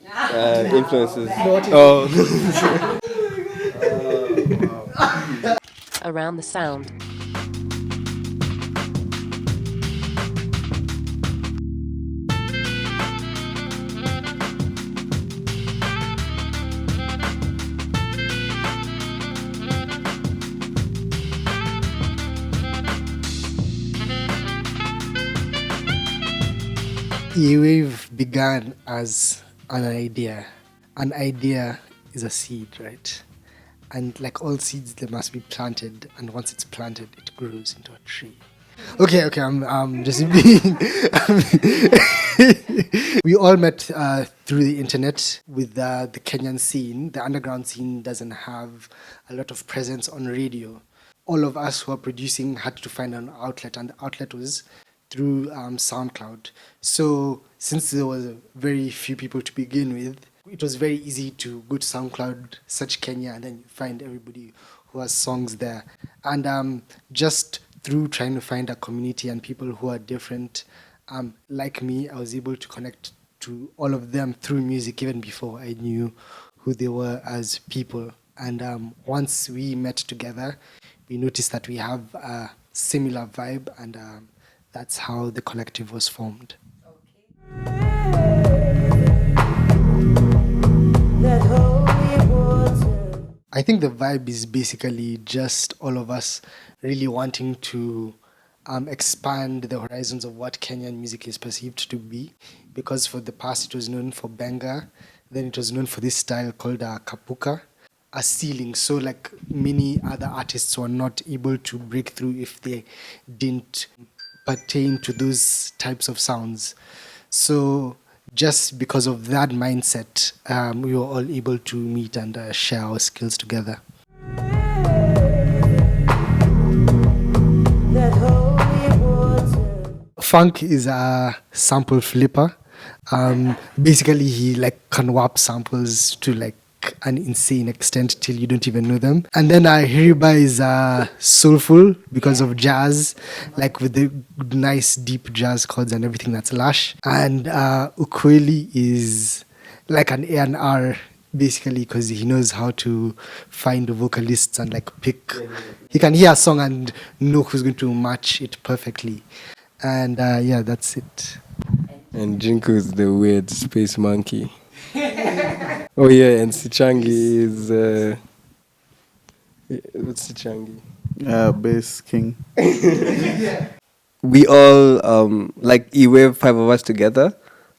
Influences. Oh. Around the sound. Wave began as an idea. An idea is a seed, right? And like all seeds, they must be planted. And once it's planted, it grows into a tree. Okay, I'm just being. We all met through the internet with the Kenyan scene. The underground scene doesn't have a lot of presence on radio. All of us who are producing had to find an outlet, and the outlet was through SoundCloud. So since there was very few people to begin with, it was very easy to go to SoundCloud, search Kenya, and then find everybody who has songs there. And just through trying to find a community and people who are different, like me, I was able to connect to all of them through music even before I knew who they were as people. And once we met together, we noticed that we have a similar vibe, and that's how the collective was formed. I think the vibe is basically just all of us really wanting to expand the horizons of what Kenyan music is perceived to be, because for the past it was known for benga, then it was known for this style called kapuka, a ceiling. So like many other artists were not able to break through if they didn't pertain to those types of sounds. So just because of that mindset, we were all able to meet and share our skills together. Funk is a sample flipper. Basically, he like can warp samples to like an insane extent till you don't even know them. And then Hiriba is soulful because of jazz, like with the nice deep jazz chords and everything that's lush. And Ukweli is like an A&R basically because he knows how to find the vocalists and like pick. He can hear a song and know who's going to match it perfectly. And yeah, that's it. And Jinko is the weird space monkey. Oh yeah, and Sichangi is what's Sichangi? Bass king. We all like E-Wave, 5 of us together,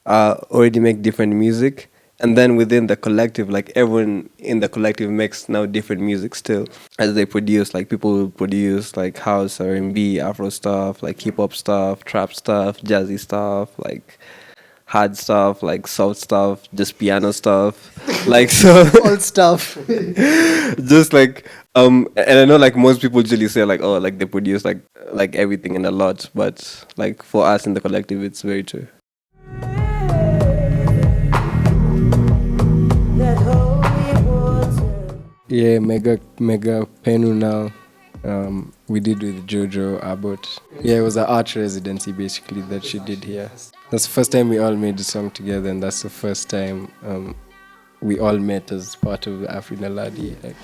already make different music, and then within the collective, like everyone in the collective makes now different music still as they produce. Like people will produce like house, R&B, Afro stuff, like hip hop stuff, trap stuff, jazzy stuff, like hard stuff, like soft stuff, just piano stuff, like so All stuff. just like and I know like most people usually say like, oh, like they produce like everything and a lot, but like for us in the collective it's very true. Yeah, mega Penu now. We did with Jojo Abbott. Yeah, it was an art residency basically that she did here. That's the first time we all made the song together, and that's the first time we all met as part of Afrina Ladi. Like.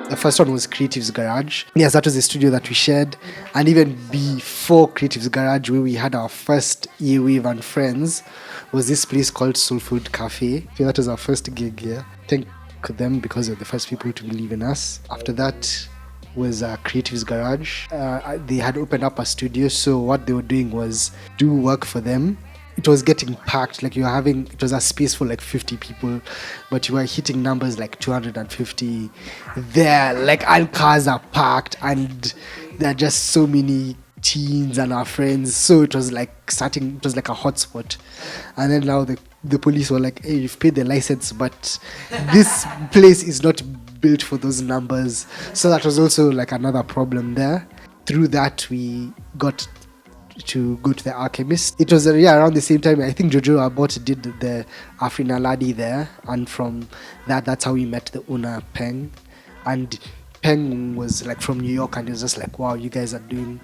The first one was Creative's Garage. Yes, that was the studio that we shared. And even before Creative's Garage, where we had our first Wave and friends, was this place called Soul Food Cafe. So that was our first gig here. Thank them because they're the first people to believe in us. After that was Creative's Garage. They had opened up a studio, so what they were doing was do work for them. It was getting packed, like it was a space for like 50 people, but you were hitting numbers like 250 there, like, and cars are packed, and there are just so many teens and our friends, so it was like a hotspot. And then now the the police were like, hey, you've paid the license, but this place is not built for those numbers. So that was also like another problem there. Through that, we got to go to the Alchemist. It was around the same time. I think Jojo Abbott did the Afrina Ladi there, and from that's how we met the owner Peng. And Peng was like from New York, and he was just like, wow, you guys are doing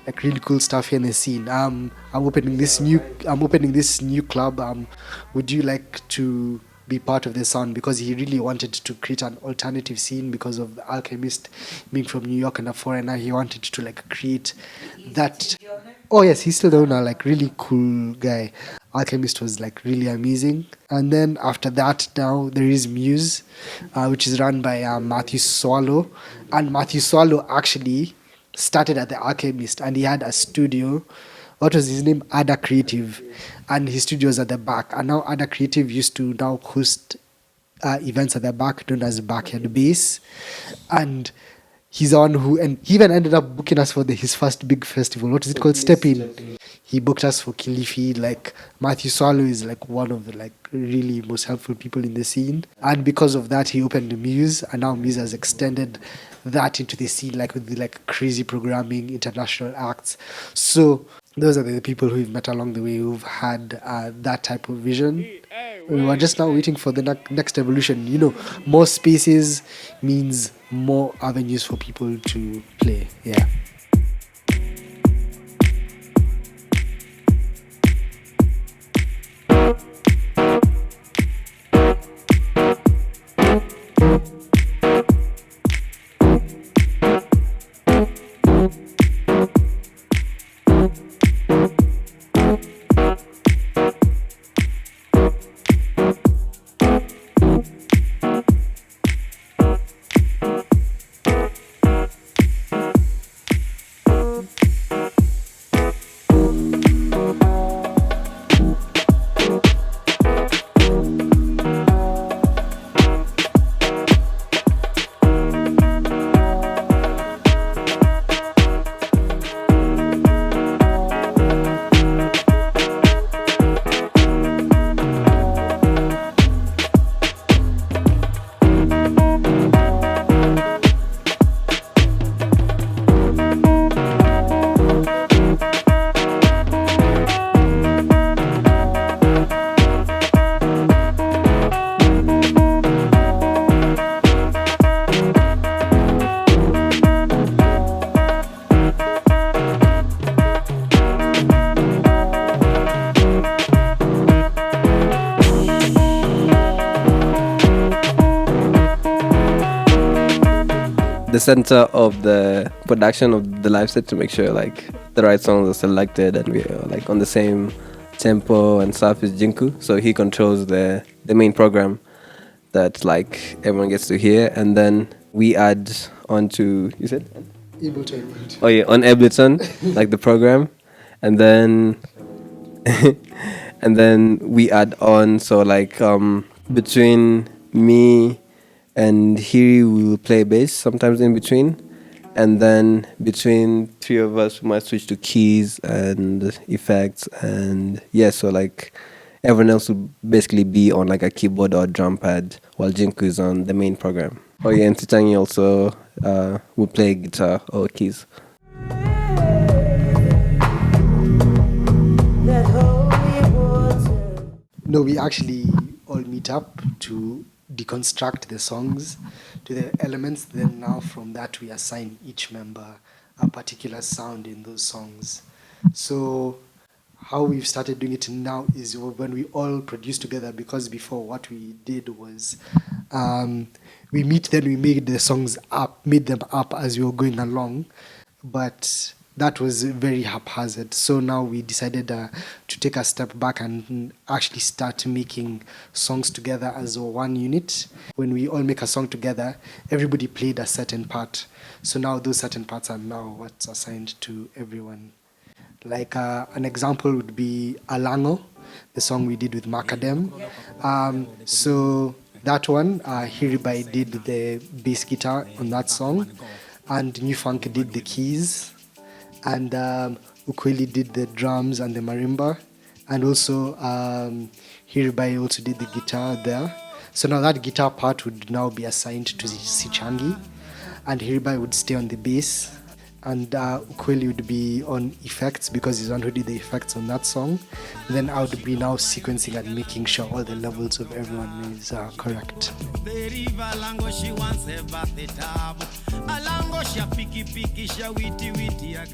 like really cool stuff here in the scene. I'm opening this new club. Would you like to be part of the sound? Because he really wanted to create an alternative scene because of the Alchemist being from New York and a foreigner. He wanted to like create that. Oh yes, he's still the owner, like really cool guy. Alchemist was like really amazing. And then after that, now there is Muse, which is run by Matthew Swallow. And Matthew Swallow actually started at the Alchemist, and he had a studio. What was his name? Ada Creative, and his studio was at the back. And now Ada Creative used to now host events at the back, known as Backyard Bass. And he's the one who, and he even ended up booking us for his first big festival. What is it called? Step In. He booked us for Kilifi. Like Matthew Swallow is like one of the like really most helpful people in the scene. And because of that, he opened the Muse, and now Muse has extended that into the scene, like with the like crazy programming, international acts. So those are the people who we've met along the way who've had that type of vision. We were just now waiting for the next evolution. You know, more spaces means more avenues for people to play. Yeah. The center of the production of the live set to make sure like the right songs are selected and we are like on the same tempo and stuff is Jinku. So he controls the main program that like everyone gets to hear, and then we add onto, you said? Ableton. Oh yeah, on Ableton, like the program, and then and then we add on. So like between me and Hiri, we will play bass sometimes in between, and then between three of us, we might switch to keys and effects, and yeah. So like everyone else will basically be on like a keyboard or drum pad while Jinku is on the main program. Oh yeah, and Titangi also will play guitar or keys. No, we actually all meet up to deconstruct the songs to the elements. Then now from that we assign each member a particular sound in those songs. So how we've started doing it now is when we all produce together, because before what we did was we meet, then we made them up as we were going along, but that was very haphazard. So now we decided to take a step back and actually start making songs together as one unit. When we all make a song together, everybody played a certain part. So now those certain parts are now what's assigned to everyone. Like an example would be Alango, the song we did with Macadam. So that one, Hiribai did the bass guitar on that song, and New Funk did the keys, and Ukweli did the drums and the marimba, and also Hiribai also did the guitar there. So now that guitar part would now be assigned to Sichangi, and Hiribai would stay on the bass, and Ukweli would be on effects because he's the one who did the effects on that song. Then I would be now sequencing and making sure all the levels of everyone is correct.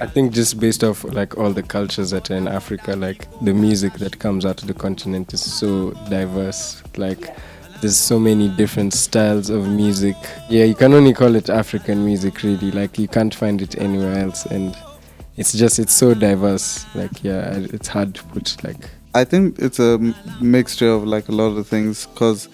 I think just based off like all the cultures that are in Africa, like the music that comes out of the continent is so diverse. Like there's so many different styles of music. Yeah, you can only call it African music really. Like you can't find it anywhere else, and it's so diverse. Like yeah, it's hard to put like. I think it's a mixture of like a lot of things, because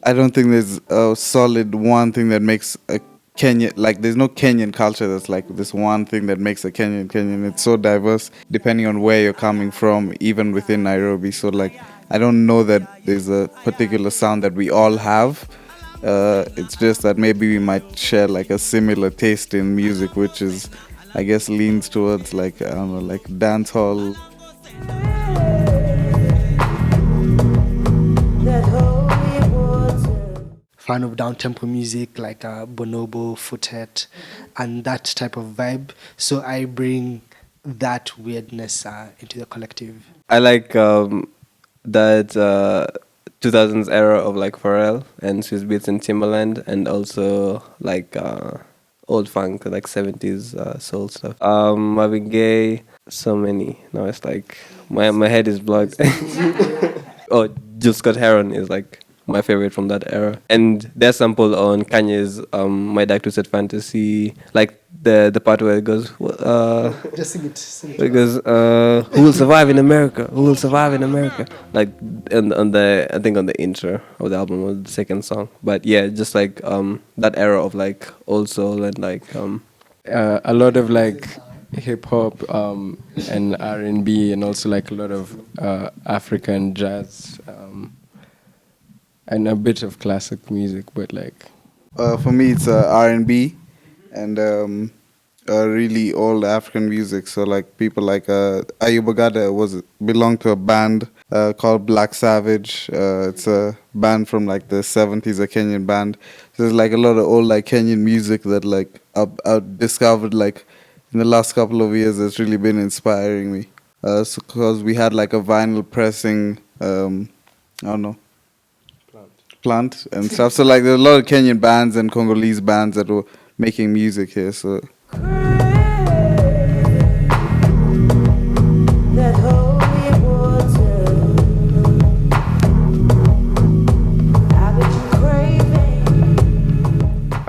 I don't think there's a solid one thing that makes a Kenya, like there's no Kenyan culture that's like this one thing that makes a Kenyan. It's so diverse depending on where you're coming from, even within Nairobi. So like I don't know that there's a particular sound that we all have. It's just that maybe we might share like a similar taste in music, which is, I guess, leans towards like, I don't know, like dance hall. Fan of down-tempo music like bonobo, foothead, and that type of vibe. So I bring that weirdness into the collective. I like that 2000s era of like Pharrell and Swiss Beats and Timbaland, and also like old funk, like 70s soul stuff. Marvin Gaye, so many. Now it's like my head is blocked. Oh, Jill Scott Heron is like my favorite from that era, and their sample on Kanye's My Dark Twisted Fantasy, like the part where it goes Just sing it. it goes who will survive in America, who will survive in America, like on the, I think on the intro of the album was the second song. But yeah, just like that era of like old soul and like a lot of like hip hop and R&B, and also like a lot of African jazz and a bit of classic music, but like For me, it's R&B and really old African music. So like people like Ayub Bagada belonged to a band called Black Savage. It's a band from like the 70s, a Kenyan band. So there's like a lot of old like Kenyan music that like I've discovered like in the last couple of years that's really been inspiring me. So because we had like a vinyl pressing, I don't know, plant and stuff. So like there's a lot of Kenyan bands and Congolese bands that were making music here. So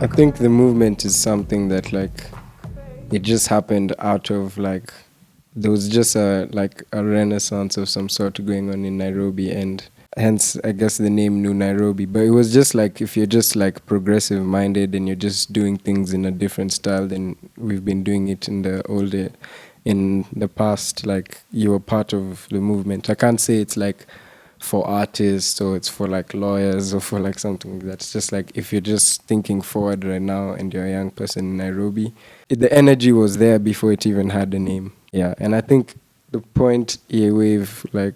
I think the movement is something that like it just happened out of like there was just a renaissance of some sort going on in Nairobi, and hence I guess the name New Nairobi. But it was just like if you're just like progressive minded and you're just doing things in a different style than we've been doing it in the past, like you were part of the movement. I can't say it's like for artists or it's for like lawyers or for like something. That's just like if you're just thinking forward right now and you're a young person in Nairobi, the energy was there before it even had a name. Yeah, and I think the point Ea Wave like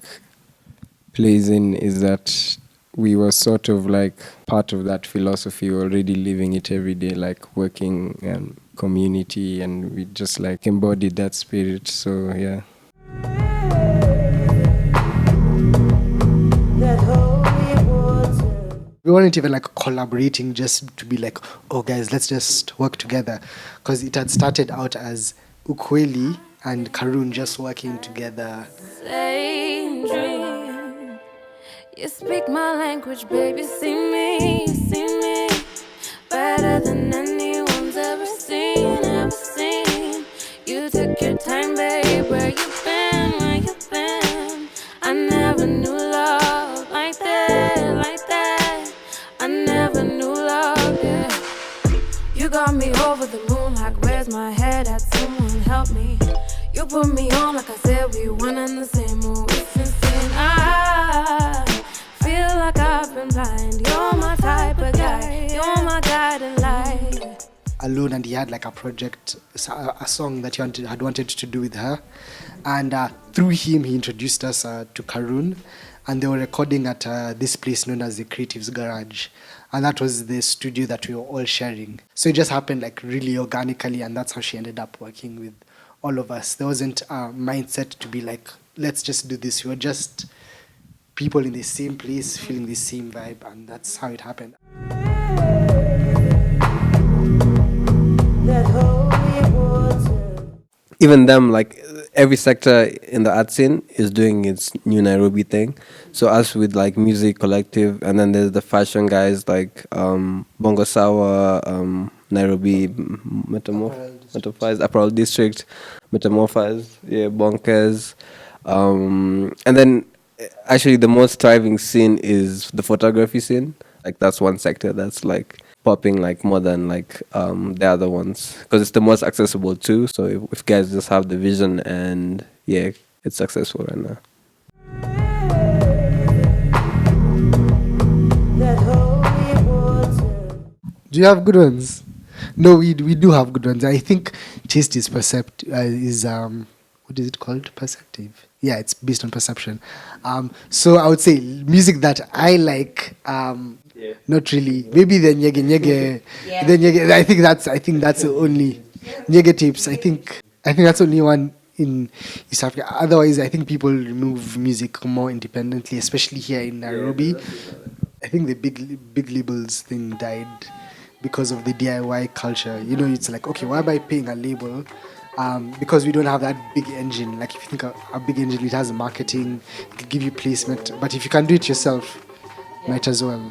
plays in is that we were sort of like part of that philosophy, already living it every day, like working and community, and we just like embodied that spirit. So yeah. We weren't even like collaborating just to be like, oh guys, let's just work together, because it had started out as Ukweli and Karun just working together. Same dream. You speak my language, baby. See me better than anyone's ever seen, ever seen. You took your time, babe. Where you been? Where you been? I never knew love like that, like that. I never knew love, yeah. You got me over the moon, like where's my head at? Someone help me. You put me on like I said we one in the same mood. It's insane. I feel like I've been blind. You're my type of guy. You're my guiding light. Alone, and he had like a project, a song that he had wanted to do with her, and through him he introduced us to Karun, and they were recording at this place known as the Creatives Garage, and that was the studio that we were all sharing. So it just happened like really organically, and that's how she ended up working with all of us. There wasn't a mindset to be like, let's just do this. We were just people in the same place feeling the same vibe, and that's how it happened. Even them, like every sector in the art scene is doing its new Nairobi thing. So us with like music collective, and then there's the fashion guys like Bongo Sawa, Nairobi Metamorphize, Apparel District, Metamorphize, yeah, Bonkers, and then actually the most thriving scene is the photography scene. Like that's one sector that's like popping like more than like the other ones, because it's the most accessible too. So if guys just have the vision, and yeah, it's successful right now. Do you have good ones? No, we do have good ones. I think taste is what is it called? Perceptive. Yeah, it's based on perception. So I would say music that I like. Not really. Maybe the nyege nyege. Yeah. The nyege. I think that's the only nyege tapes. I think that's the only one in East Africa. Otherwise, I think people remove music more independently, especially here in Nairobi. I think the big labels thing died because of the DIY culture. You know, it's like, okay, why am I paying a label? Because we don't have that big engine. Like if you think a big engine, it has marketing, it can give you placement. But if you can do it yourself, might as well.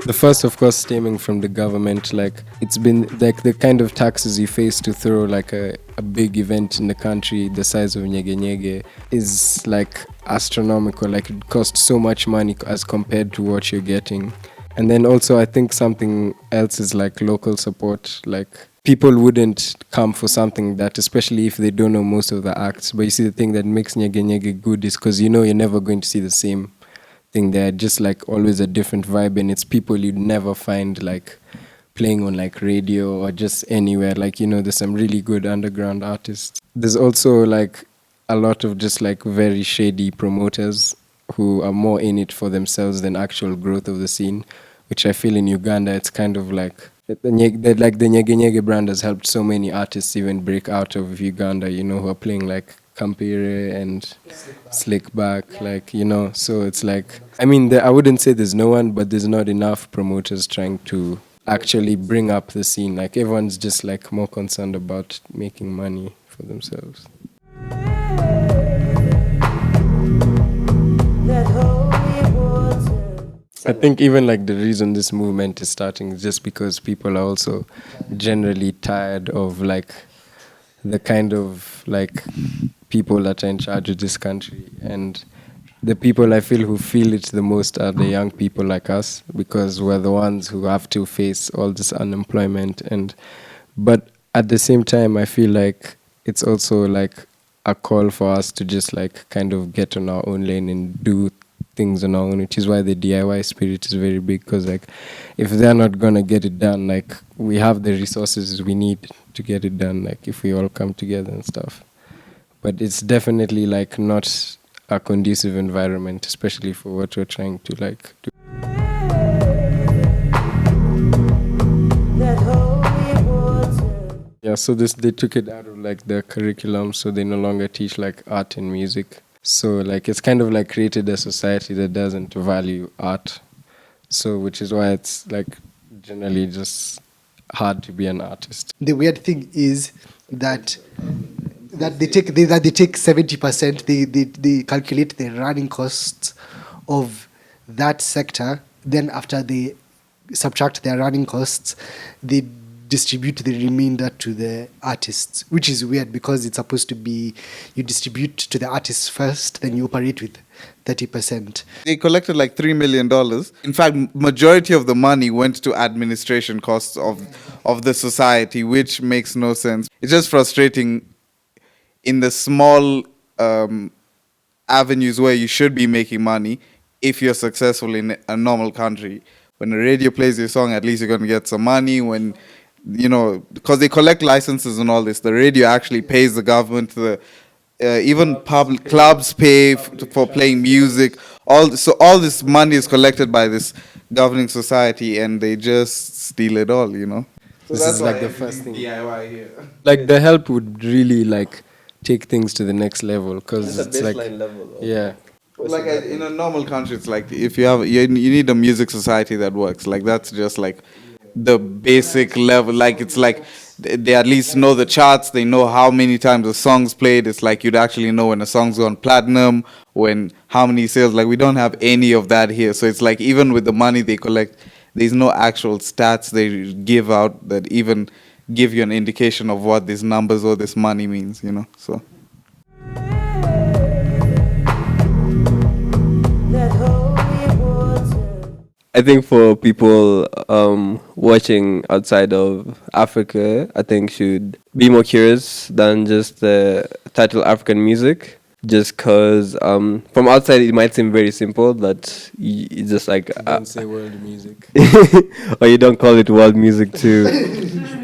The first, of course, stemming from the government, like it's been like the kind of taxes you face to throw like a big event in the country the size of Nyege Nyege is like astronomical. Like it costs so much money as compared to what you're getting. And then also I think something else is like local support. Like people wouldn't come for something that, especially if they don't know most of the acts. But you see, the thing that makes Nyege Nyege good is because you know you're never going to see the same thing. They're just like always a different vibe, and it's people you'd never find like playing on like radio or just anywhere. Like, you know, there's some really good underground artists. There's also like a lot of just like very shady promoters who are more in it for themselves than actual growth of the scene, which I feel in Uganda it's kind of like the Nyege Nyege brand has helped so many artists even break out of Uganda, you know, who are playing like Kampire and Slick Back, like, you know. So it's like, I mean, I wouldn't say there's no one, but there's not enough promoters trying to actually bring up the scene. Like everyone's just like more concerned about making money for themselves. I think even like the reason this movement is starting is just because people are also generally tired of like the kind of like people that are in charge of this country, and the people I feel who feel it the most are the young people like us, because we're the ones who have to face all this unemployment. And but at the same time I feel like it's also like a call for us to just like kind of get on our own lane and do things on our own, which is why the DIY spirit is very big, because like if they're not gonna get it done, like we have the resources we need to get it done, like if we all come together and stuff. But it's definitely like not a conducive environment, especially for what we're trying to like do. Yeah, so they took it out of like the curriculum, so they no longer teach like art and music. So like it's kind of like created a society that doesn't value art. So which is why it's like generally just hard to be an artist. The weird thing is that they take 70%. They calculate the running costs of that sector. Then after they subtract their running costs, they distribute the remainder to the artists, which is weird because it's supposed to be you distribute to the artists first, then you operate with 30%. They collected like $3 million. In fact, majority of the money went to administration costs of the society, which makes no sense. It's just frustrating in the small avenues where you should be making money if you're successful in a normal country. When the radio plays your song, at least you're going to get some money. When, because they collect licenses and all this, the radio actually pays the government. Even public clubs pay for playing music. So all this money is collected by this governing society, and they just steal it all. So This that's is like why the I'm first doing thing. DIY here. Like the help would really like take things to the next level because It's a it's like baseline level. yeah. Like in a normal country, it's like if you need a music society that works. Like that's just like the basic level. Like it's like they at least know the charts. They know how many times a song's played. It's like you'd actually know when a song's gone platinum, when how many sales. Like we don't have any of that here. So it's like even with the money they collect, there's no actual stats they give out that even give you an indication of what these numbers or this money means. So. I think for people watching outside of Africa, I think should be more curious than just the title African music. Just because from outside it might seem very simple, but it's just like Don't say world music. or you don't call it world music too.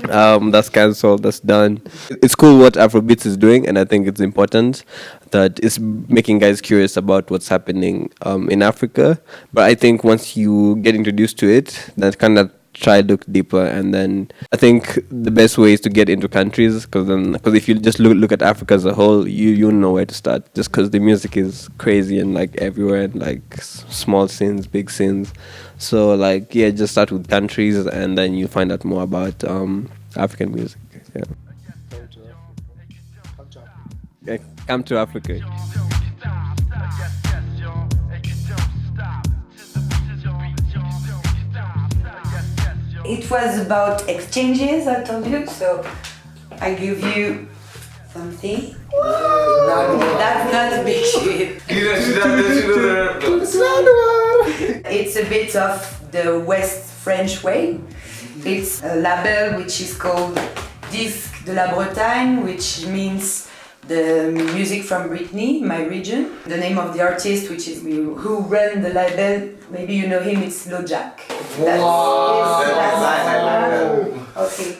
That's cancelled. That's done. It's cool what Afrobeats is doing, and I think it's important that it's making guys curious about what's happening in Africa. But I think once you get introduced to it, that kind of try to look deeper, and then I think the best way is to get into countries, because if you just look at Africa as a whole, you know where to start, just because the music is crazy and like everywhere, and like small scenes, big scenes. So like just start with countries, and then you find out more about African music. Yeah, come to Africa. It was about exchanges, I told you, so I give you something. That's not a big shit. It's a bit of the West French way. It's a label which is called Disque de la Bretagne, which means the music from Brittany, my region. The name of the artist, which is who ran the label, maybe you know him, it's Lojack. Okay.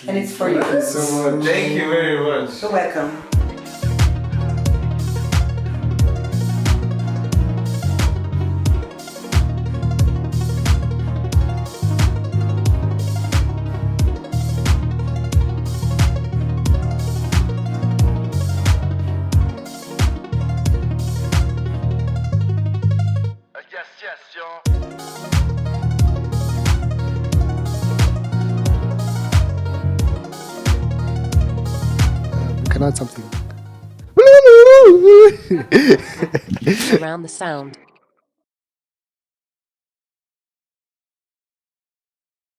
And it's for you. Thank you very much. You're welcome. Can I add something? Around the sound.